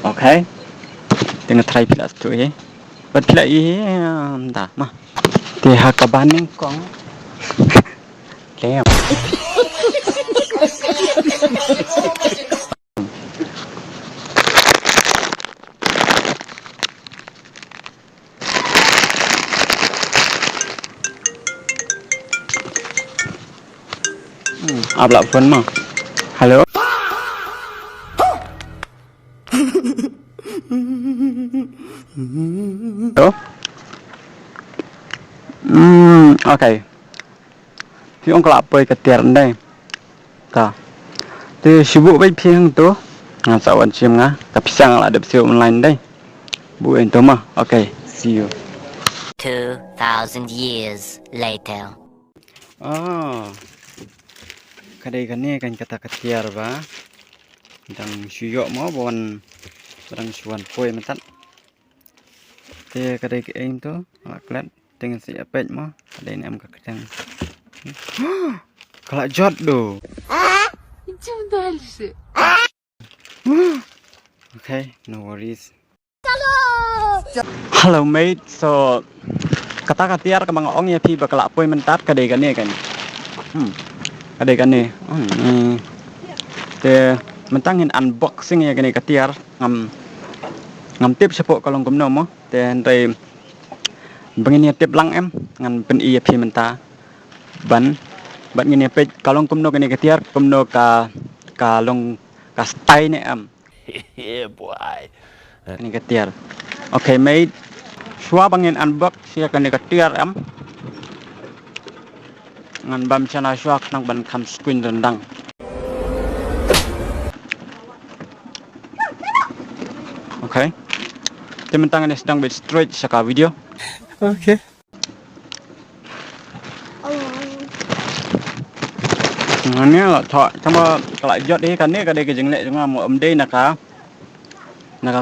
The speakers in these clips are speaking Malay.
Okay. Tengah try pila tu ye. Buat pila ye dah mah. Dia kabaning kong. Damn. Abla phone mah. Hello. Hello. Okay. Thì ông kelak pergi ke tiar ndai. Ta. Thì sibuk baik piang tu. Ngan sawan sim ngah. Tapi sang lah ada besi online dai. Bu ento mah. Okay. See you. 2,000 years later. Oh. Kadai kan ni kan kata ketiar ba. Dang syuyok mau bon. Dang suan poi matat. Te kadai ke aim tu. Aklat dengan si apet mau. Kadai ni am ka kadang. Kalak jot do. Идем дальше. Okay, no worries. Hello mate. So kata katiar ke mga ong ya pi bakal apoy mentat kadai kan ni kan. Kadai kan ni. Te mentangin unboxing ya kan ni katiar ngam tip sepok kalong kumno mo. Te ndai bangin ya tip lang em ngan pen iya pi menta ban bat ngini pe kalong kumno kan ni katiar kumno ka kalong ka stay ni em. Yeah, boy. Ni ketiar. Okay, mate. Shua bangin unbox sia kan ni ketiar am. Ngan bam chana shua nang ban kam screen rendang. Okay. Temen tangan ni sedang bed straight saka video. Okay. Ni lah thọ sama kalak jot ni kan ni kadai ke jenglek cuma mo amdei naka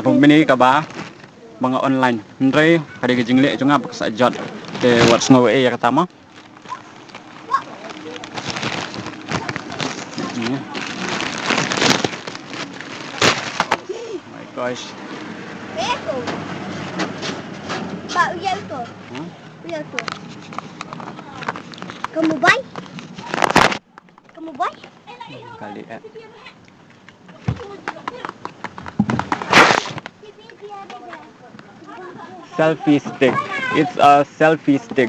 company ka ba banga online ndrei kadai ke jenglek cuma paksa jot te wat sngow ya kata mah. My gosh. Pak uyau tu. Uyau tu. Kamu baik? Kamu baik? Kali selfie stick. It's a selfie stick.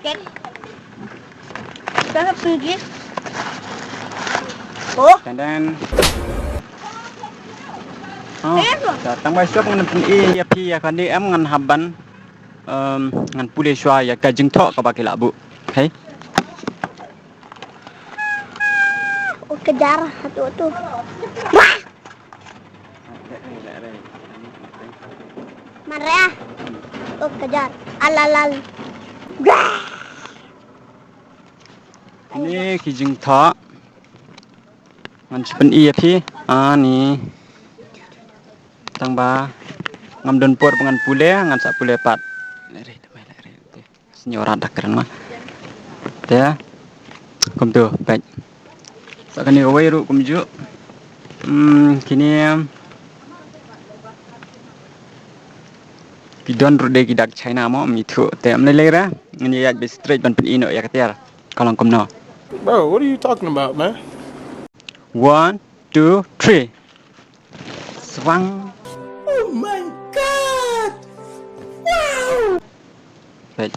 Okey. Dah pergi. Oh, And then datang besok ngan pen ya pi ya kan ni am ngan haban ngan pulih shua ya ka jengthok ka bakil abu. Okay. oh kejar satu tu. Marah. Oh kejar. Alalal. Ni ki jengthok ngan pen ya pi ni tang ba ngam don por pengan pulih ngan sak pulih pat. Lere. Senyora dak keren mah. Te kum tu baik. Sakani away ru kum ju. Kini pidon ru de kidak China mo mi thu te am lera ngani ya be straight ban pen ino ya katiar kalong kum no. Bro, what are you talking about, man? 1 2 3 swang. Oh my God! Wow! Baik.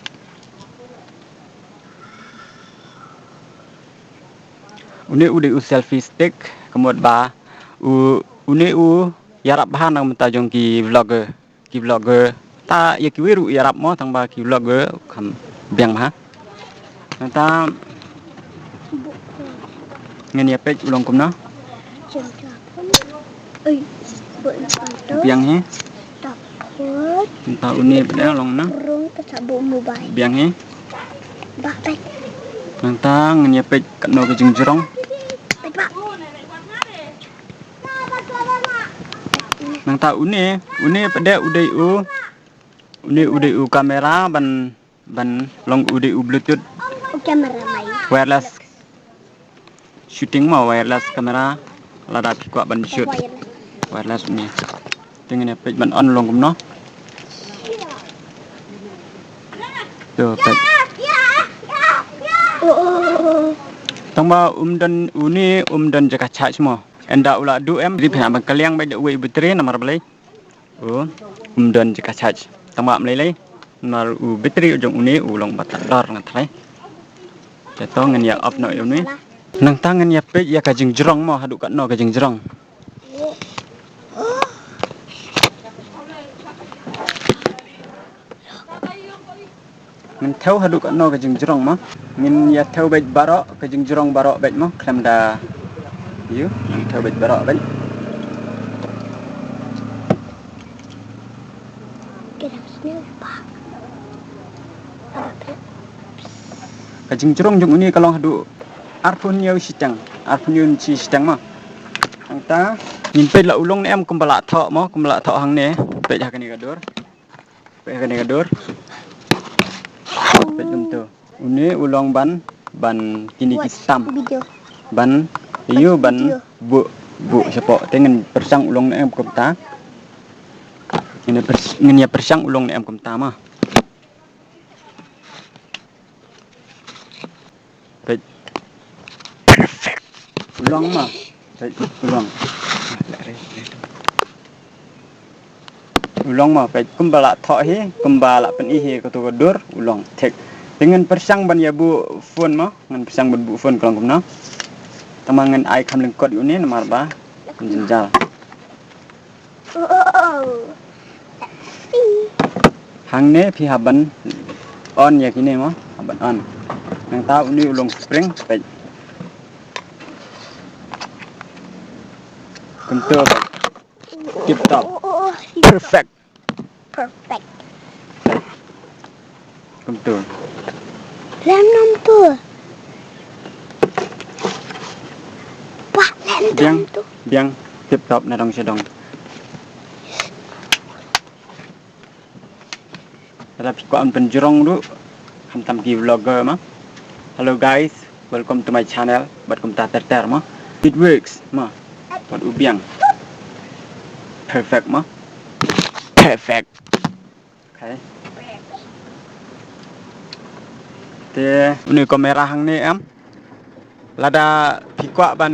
Uni udah selfie stick kemudian ba uni yarap bahan nang mentajong ki vlogger ta ya ki wiru yarap mo tang ba ki vlogger kam biang ha ta ngeni page ulong kumna biang he Takut. ta uni pada long na Burung tersabuk mobile. biang he Bapak. ta ngeni page kano ke jengjrong Bapak. nang ta uni pada uday u kamera ban long uday u bluetooth Oh kamera mai. wireless shooting mau wireless kamera lada kuat ban shoot Wireless. wireless ni dengan ni page ban on long kum no tu page tang ba dan uni dan jaka cha semua enda ula du em di phana ban kaliang bai de wei butre namar balai dan jaka cha tang ba mlai lai mar u bateri ujung uni ulong batadar ngatai jatuh ngan ya up no ini nang tangan ya page ya kajing jerong mo haduk kat no kajing jerong min thau haduk kat no kajing jerong mo min ya thau baik barok kajing jerong barok baik mo klam da you min thau baik barok baik kajing jerong jung ini kalau haduk arpun yau sitang arpun yun si sitang mah angta nhìn pe la ulong em kumbala thọ mo kumbala thọ hang ne pe ja kani gadur pe dum tu uni ulong ban kini kistam ban iyo ban bu siapa tengen persang ulong em kumta ini ya persang ulong em kumta mah pe perfect ulong mah ulong mah pe kumbala thọ hi kumbala pen hi ko tu dur ulong tek dengan persang ban ya bu phone mah ngan persang ban bu phone kalau kumna tamangan ai kam lengkot uni nomor ba jenjal hang ne phi haban on ya kini mah haban on nang ta uni ulong spring pe Contour. Tip top. Perfect. Contour. Lem nom tu. Pak lem tu. Biang tip top na dong sedong. Tapi ko am penjerong du. Hantam ki vlogger mah. Hello guys, welcome to my channel. Bat kum ta ter mah. It works mah. Buat ubiang perfect mah perfect okay te ini kamera hang ni am lada pikwa ban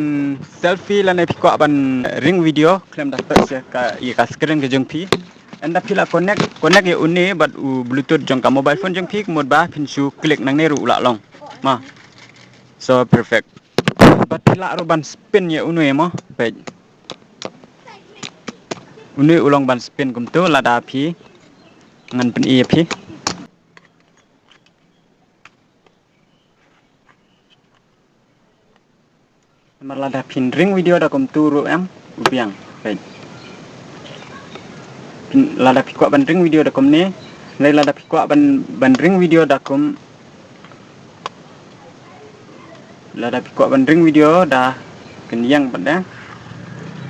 selfie lane pikwa ban ring video klem dah touch ka screen ke jeng pi anda pila connect ya uni bat bluetooth jeng ka mobile phone jeng pi mod ba pinsu klik nang ne ru la long ma so perfect bat pila ro ban spin ya uni mah baik uni ulang ban spin kum tu lada pi ngan pen i pi mar lada pin ring video da kum tu ru em ubiang baik lada pi kwa ban ring video da kum ni lai lada pi kwa ban ring video da kum lada pi kwa ban ring video da kenyang pada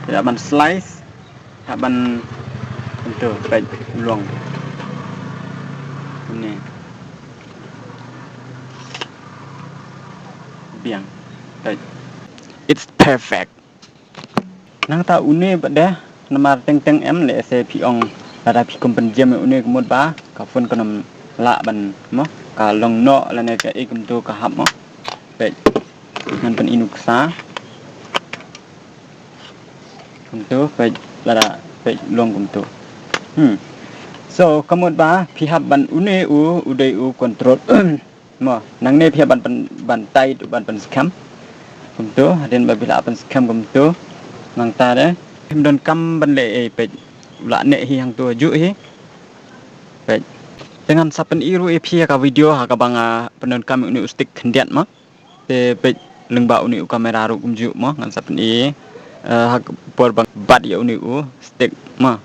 ya ban slice ban untuk baik ulang ini biang baik it's perfect nang ta uni pada nomor teng em le se piong ada pi kompen jam uni kemud ba ka phone konom la ban mo ka long no la ne ka ikum tu ka hap mo baik ngan pen inuksa untuk baik lada baik long kumtu so kamut ba pihak ban une udai control mo nang ne pihak ban tai tu ban scam kumtu haden ba bila ban scam kumtu nang ta de him don kam ban le pe la ne hi hang tu ju hi pe dengan sapen iru pihak ka video ha ka banga penon kam uni ustik kendiat ma te pe lengba uni kamera ru kumju mo ngan sapen i hak por bat ya uni stick ma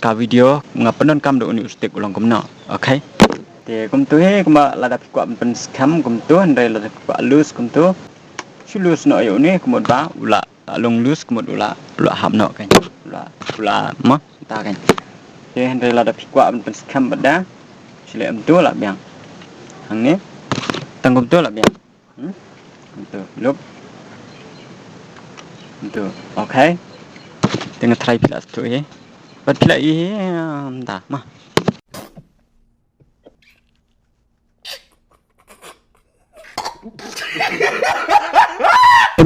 ka video ngapenon kam do uni stick ulang kumna okay te kum tu he kuma lada pikwa pen scam kum tu ndai lada pikwa lose kum tu sulus no ya uni kumod ba ula long lose kumod ula hap no kan ula ma ta kan te ndai lada pikwa pen scam bada sile am tu la biang hang ni tangkum tu la biang kum tu lop Itu. Okay. Tengah try pila tu eh. Bat pila dah mah.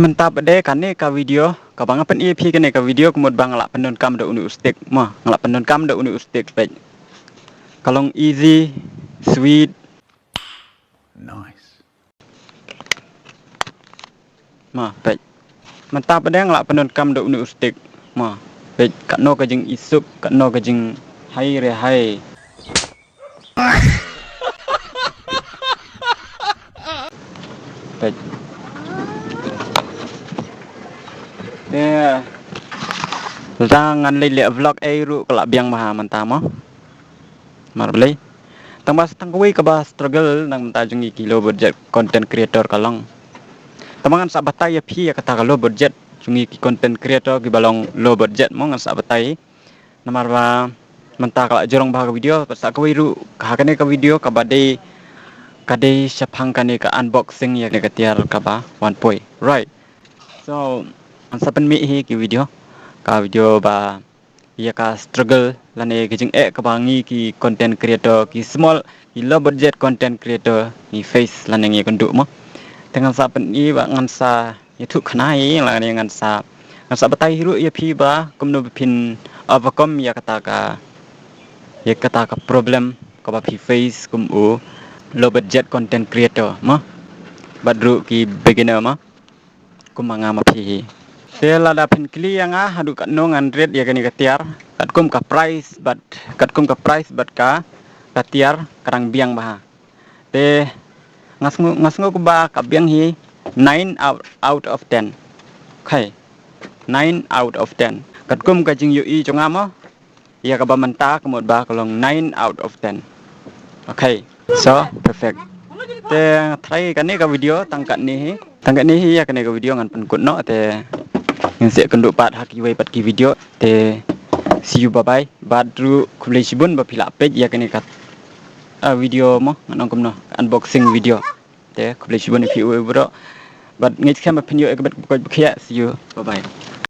Mentah bade kan ni ka video ka bang pen EP kan ni ka video kemud bang ngelak penun kam da uni ustik mah ngelak penun kam da uni ustik pej. Kalong easy, sweet. Nice. Mah pej. Mentah bade ngelak penun kam da uni ustik mah pej kat no ka jing isuk kat no ka jing hai re hai. Pej. Yeah. Jangan lele vlog ru kelak biang maha mentah mah. Mar boleh. Tang bas tang kuwi ka bas struggle nang mentah jungi kilo budget content creator kalong. Tamangan sak batai ya phi ya kata ka low budget jungi ki content creator ki balong low budget mo ngan sak batai. Namar ba mentah kalak jorong bah ka video sak kuwi ru ka kane ka video ka bade kade syapang kane ka unboxing ya ka tiar ka ba 1 point. Right. So saben mi hi ki video ka video ba ia ka struggle lane ki jing ka bangi ki content creator ki small ki low budget content creator ni face lane ngi konduk mo dengan saben i ba ngan sa itu khnai lane ngan sa batai hiru ia phi ba kumno pin overcome ya kata ka problem ka ba phi face kum u low budget content creator mo badru ki beginner mo kum manga ma phi Tela da pin kli yang hadu kat no 100 ya kani katiar kat kum ka price but ka katiar karang biang bah te ngasngo ku ba ka biang hi 9 out of 10 okay 9 out of 10 kat kum ka jing yu i chonga mo ya ka ba manta kemod ba kalong 9 out of 10 okay so perfect te try kan ni ka video tangkat ni ya kan ni ka video ngan pen kut no te yang siap kenduk pat Happywel pat ki video te see you bye bye badru kulai sibun ba pila page ya kene kat video mo nang kumno unboxing video te kulai sibun fi bro but ngit kam pinyo ek bat see you bye bye